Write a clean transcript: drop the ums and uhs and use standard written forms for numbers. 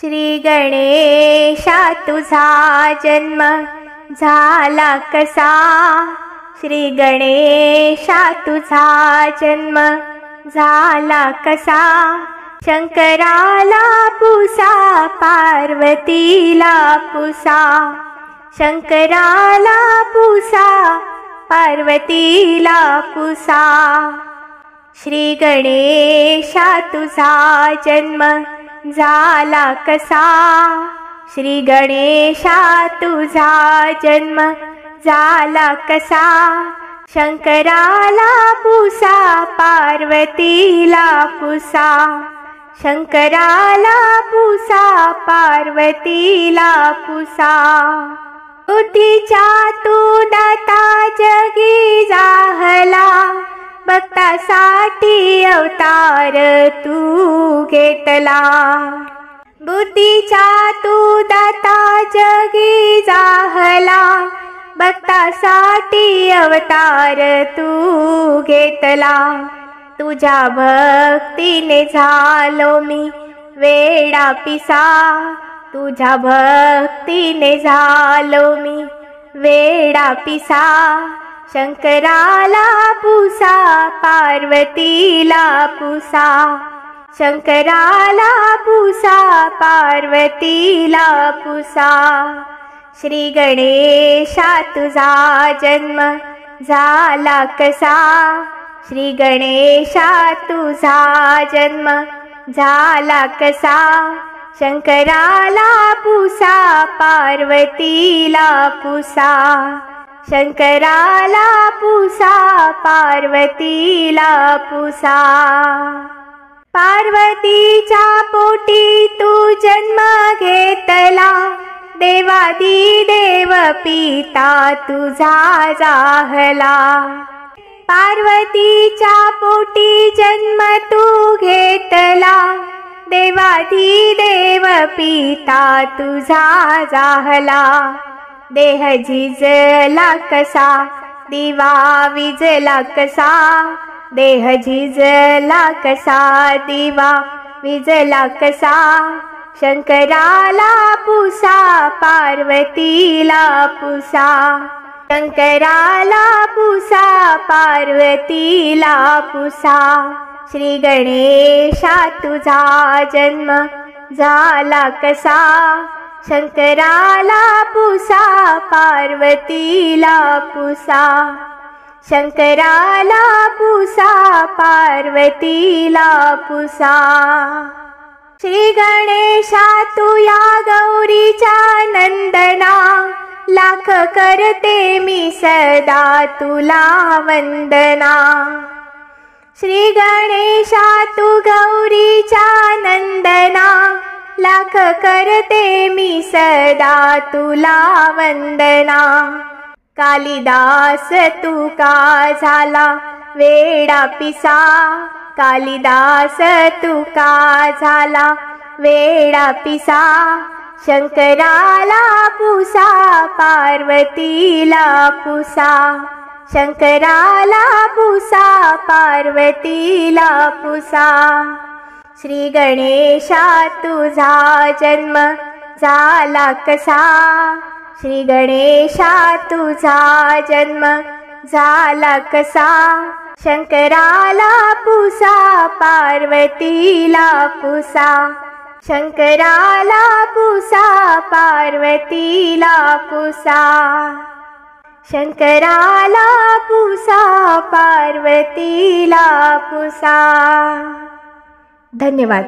श्री गणेशा तुझा जन्म झाला कसा, श्री गणेशा तुझा जन्म झाला कसा, शंकराला पुसा पार्वतीला पुसा, शंकराला पुसा पार्वतीला पुसा, श्री गणेशा तुझा जन्म झाला कसा, श्री गणेशा तुझा जन्म झाला कसा, शंकराला पुसा पार्वतीला पुसा, शंकराला पुसा पार्वतीला पुसा, बुद्धीचा तू दाता जगी जाहला, भक्तासाठी अवतार तू घेतला, बुद्धीचा तू दाता जगी जाहला, भक्तासाठी अवतार तू घेतला, तुझ्या भक्तीने झालो मी वेडा पिसा, तुझ्या भक्तीने झालो मी वेडा पिसा, शंकराला पुसा पार्वतीला पुसा, शंकराला पुसा पार्वतीला पुसा, श्री गणेशा तुझा जन्म झाला कसा, श्री गणेशा तुझा जन्म झाला कसा, शंकराला पुसा पार्वतीला पुसा, शंकराला पुसा पार्वतीला पुसा, पार्वतीच्या पोटी तू जन्म घेतला, देवादी देव पिता तुझा जाहला, पार्वतीच्या पोटी जन्म तू घेतला, देवादी देव पिता तुझा जाहला, देह झिजला कसा दिवा विजला कसा, देह झिजला कसा दिवा विजला कसा, शंकराला पुसा पार्वतीला पुसा, शंकराला पुसा पार्वतीला पुसा, श्री गणेशा तुझा जन्म झाला कसा, शंकराला पुसा पार्वतीला पुसा, शंकराला पुसा पार्वतीला पुसा, श्री गणेशा तू या गौरीच्या नंदना, लाख करते मी सदा तुला वंदना, श्री गणेशा तू गौरीच्या नंदना, लाख करते मी सदा तुला वंदना, कालिदास तू का झाला वेडा पिसा, कालिदास तू का झाला वेडा पिसा, शंकराला पुसा पार्वतीला पुसा, शंकराला पुसा पार्वतीला पुसा, श्री गणेशा तुझा जन्म झाला कसा, श्री गणेशा तुझा जन्म झाला कसा, शंकराला पुसा पार्वतीला पुसा, शंकराला पुसा पार्वतीला पुसा, शंकराला पुसा पार्वतीला पुसा। धन्यवाद।